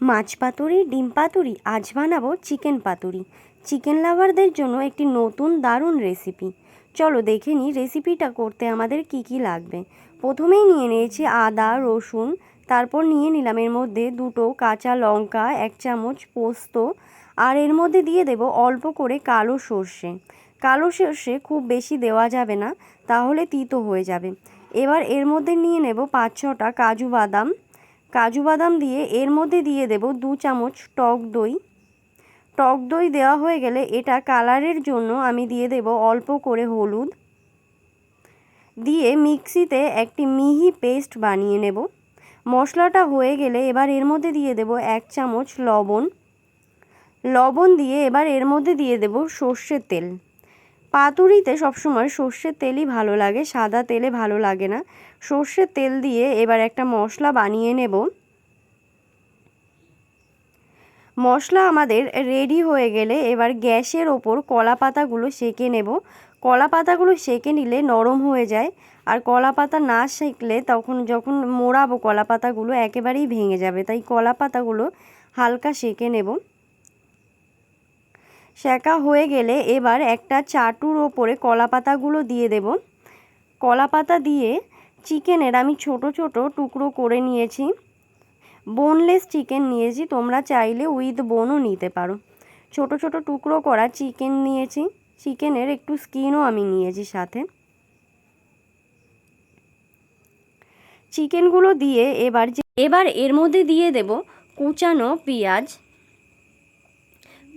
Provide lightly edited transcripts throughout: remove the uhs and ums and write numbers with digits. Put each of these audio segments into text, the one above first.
মাছ পাতুরি, ডিম পাতুরি, আজ বানাবো চিকেন পাতুরি। চিকেন লাভারদের জন্য একটি নতুন দারুণ রেসিপি। চলো দেখে নিই রেসিপিটা করতে আমাদের কি কি লাগবে। প্রথমেই নিয়ে নিয়েছি আদা রসুন, তারপর নিয়ে নিলাম এর মধ্যে দুটো কাঁচা লঙ্কা, 1 চামচ পোস্ত, আর এর মধ্যে দিয়ে দেব অল্প করে কালো সর্ষে। কালো সর্ষে খুব বেশি দেওয়া যাবে না, তাহলে তিতো হয়ে যাবে। এবার এর মধ্যে নিয়ে নেব 5-6টা কাজু বাদাম দিয়ে এর মধ্যে দিয়ে দেব 2 চামচ টক দই। টক দই দেওয়া হয়ে গেলে এটা কালারের জন্য আমি দিয়ে দেব অল্প করে হলুদ, দিয়ে মিক্সিতে একটি মিহি পেস্ট বানিয়ে নেব। মশলাটা হয়ে গেলে এবার এর মধ্যে দিয়ে দেব 1 চামচ লবণ দিয়ে এবার এর মধ্যে দিয়ে দেব সর্ষের তেল। পাতুরিতে সবসময় সর্ষের তেলই ভালো লাগে, সাদা তেলে ভালো লাগে না। সর্ষের তেল দিয়ে এবার একটা মশলা বানিয়ে নেব। মশলা আমাদের রেডি হয়ে গেলে এবার গ্যাসের ওপর কলা পাতাগুলো সেঁকে নেব। কলা পাতাগুলো সেঁকে নিলে নরম হয়ে যায়, আর কলা পাতা না সেঁকলে তখন যখন মোড়াবো কলা পাতাগুলো একেবারেই ভেঙে যাবে, তাই কলা পাতাগুলো হালকা সেঁকে নেব। সেঁকা হয়ে গেলে এবার একটা চাটুর ওপরে কলা পাতাগুলো দিয়ে দেব। কলা পাতা দিয়ে চিকেনের আমি ছোট ছোট টুকরো করে নিয়েছি। বোনলেস চিকেন নিয়েছি, তোমরা চাইলে উইথ বোনও নিতে পারো। ছোট ছোট টুকরো করা চিকেন নিয়েছি, চিকেনের একটু স্কিনও আমি নিয়েছি সাথে। চিকেনগুলো দিয়ে এবার এর মধ্যে দিয়ে দেব কুচানো পেঁয়াজ।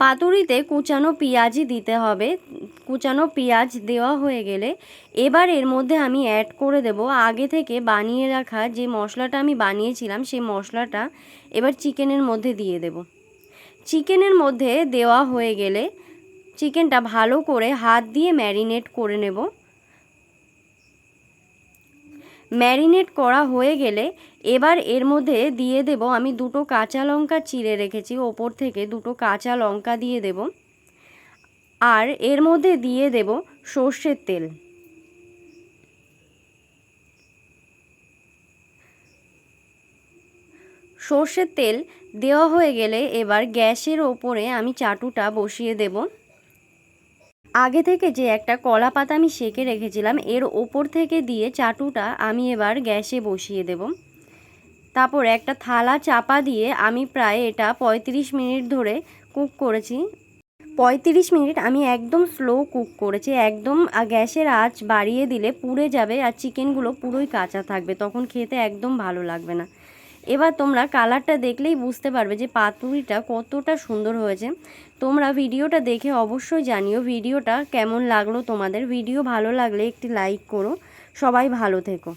পাতুরিতে কুচানো পেঁয়াজই দিতে হবে। কুচানো পেঁয়াজ দেওয়া হয়ে গেলে এবার এর মধ্যে আমি অ্যাড করে দেব আগে থেকে বানিয়ে রাখা যে মশলাটা আমি বানিয়েছিলাম, সেই মশলাটা এবার চিকেনের মধ্যে দিয়ে দেব। চিকেনের মধ্যে দেওয়া হয়ে গেলে চিকেনটা ভালো করে হাত দিয়ে ম্যারিনেট করে নেব। ম্যারিনেট করা হয়ে গেলে এবার এর মধ্যে দিয়ে দেব আমি 2টো কাঁচা লঙ্কা চিড়ে রেখেছি, ওপর থেকে 2টো কাঁচা লঙ্কা দিয়ে দেব। আর এর মধ্যে দিয়ে দেব সর্ষের তেল। সর্ষের তেল দেওয়া হয়ে গেলে এবার গ্যাসের ওপরে আমি চাটুটা বসিয়ে দেব। আগে থেকে যে একটা কলা পাতা আমি সেঁকে রেখেছিলাম এর ওপর থেকে দিয়ে চাটুটা আমি এবার গ্যাসে বসিয়ে দেব। তারপর একটা থালা চাপা দিয়ে আমি প্রায় এটা 35 মিনিট ধরে কুক করেছি। 35 মিনিট আমি একদম স্লো কুক করেছি। একদম গ্যাসের আঁচ বাড়িয়ে দিলে পুড়ে যাবে আর চিকেনগুলো পুরোই কাঁচা থাকবে, তখন খেতে একদম ভালো লাগবে না। এবার তোমরা কালারটা দেখলেই বুঝতে পারবে যে পাতুরিটা কতটা সুন্দর হয়েছে। তোমরা ভিডিওটা দেখে অবশ্যই জানিও ভিডিওটা কেমন লাগলো তোমাদের। ভিডিও ভালো লাগলে একটি লাইক করো। সবাই ভালো থেকো।